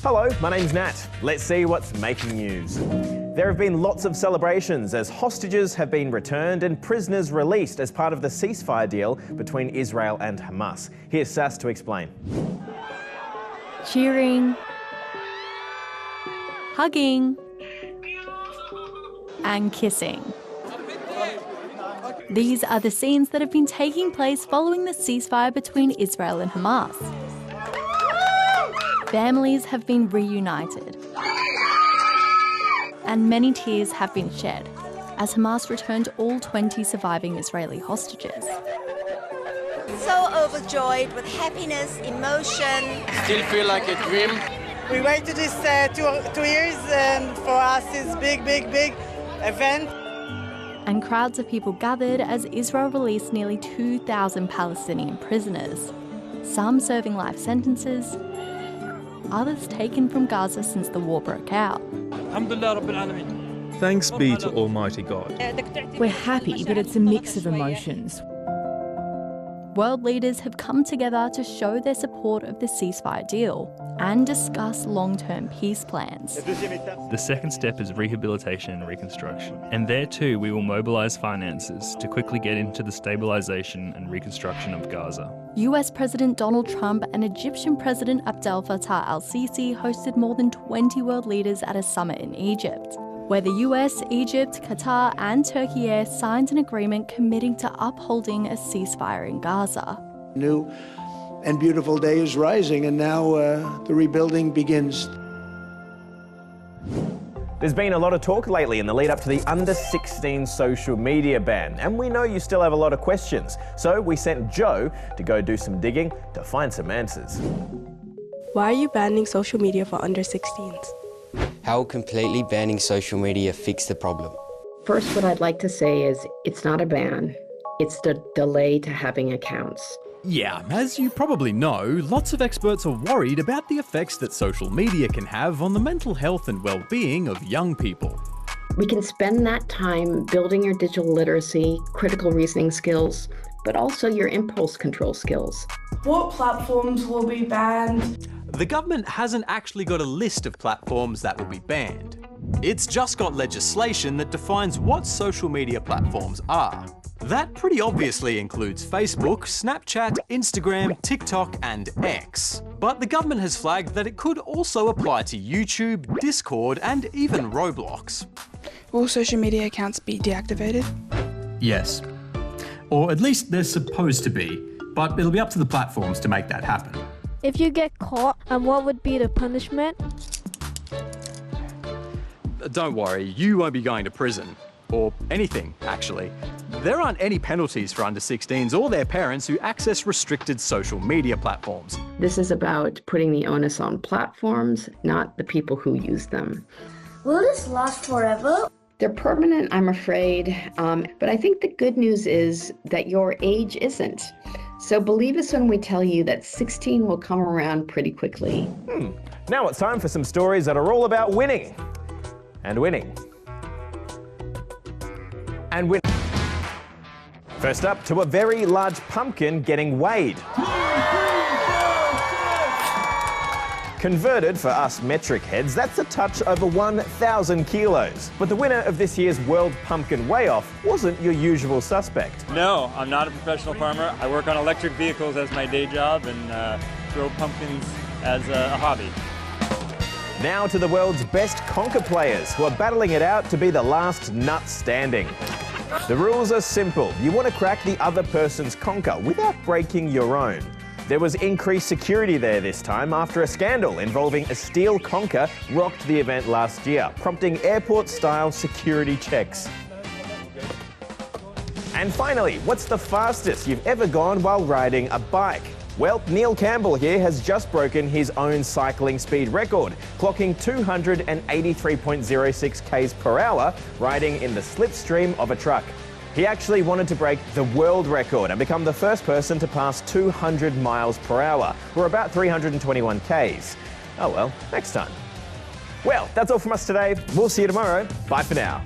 Hello, my name's Nat. Let's see what's making news. There have been lots of celebrations as hostages have been returned and prisoners released as part of the ceasefire deal between Israel and Hamas. Here's Sass to explain. Cheering, hugging, and kissing. These are the scenes that have been taking place following the ceasefire between Israel and Hamas. Families have been reunited, and many tears have been shed as Hamas returned all 20 surviving Israeli hostages. So overjoyed with happiness, emotion. Still feel like a dream. We waited this 2 years, and for us it's big event. And crowds of people gathered as Israel released nearly 2,000 Palestinian prisoners, some serving life sentences, others taken from Gaza since the war broke out. Thanks be to Almighty God. We're happy, but it's a mix of emotions. World leaders have come together to show their support of the ceasefire deal and discuss long-term peace plans. The second step is rehabilitation and reconstruction. And there too, we will mobilise finances to quickly get into the stabilisation and reconstruction of Gaza. US President Donald Trump and Egyptian President Abdel Fattah al-Sisi hosted more than 20 world leaders at a summit in Egypt, where the US, Egypt, Qatar and Türkiye signed an agreement committing to upholding a ceasefire in Gaza. New and beautiful day is rising, and now the rebuilding begins. There's been a lot of talk lately in the lead up to the under-16 social media ban, and we know you still have a lot of questions. So we sent Joe to go do some digging to find some answers. Why are you banning social media for under-16s? How will completely banning social media fix the problem? First, what I'd like to say is it's not a ban, it's the delay to having accounts. Yeah, as you probably know, lots of experts are worried about the effects that social media can have on the mental health and well-being of young people. We can spend that time building your digital literacy, critical reasoning skills, but also your impulse control skills. What platforms will be banned? The government hasn't actually got a list of platforms that will be banned. It's just got legislation that defines what social media platforms are. That pretty obviously includes Facebook, Snapchat, Instagram, TikTok and X. But the government has flagged that it could also apply to YouTube, Discord and even Roblox. Will social media accounts be deactivated? Yes. Or at least they're supposed to be, but it'll be up to the platforms to make that happen. If you get caught, what would be the punishment? Don't worry, you won't be going to prison. Or anything, actually. There aren't any penalties for under-16s or their parents who access restricted social media platforms. This is about putting the onus on platforms, not the people who use them. Will this last forever? They're permanent, I'm afraid, but I think the good news is that your age isn't. So believe us when we tell you that 16 will come around pretty quickly. Now it's time for some stories that are all about winning. And winning. And winning. First up, to a very large pumpkin getting weighed. Converted for us metric heads, that's a touch over 1,000 kilos. But the winner of this year's World Pumpkin Weigh-Off wasn't your usual suspect. No, I'm not a professional farmer. I work on electric vehicles as my day job and grow pumpkins as a hobby. Now to the world's best conker players who are battling it out to be the last nut standing. The rules are simple. You want to crack the other person's conker without breaking your own. There was increased security there this time after a scandal involving a steel conker rocked the event last year, prompting airport-style security checks. And finally, what's the fastest you've ever gone while riding a bike? Well, Neil Campbell here has just broken his own cycling speed record, clocking 283.06 k's per hour riding in the slipstream of a truck. He actually wanted to break the world record and become the first person to pass 200 miles per hour, or about 321 k's. Oh well, next time. Well, that's all from us today. We'll see you tomorrow. Bye for now.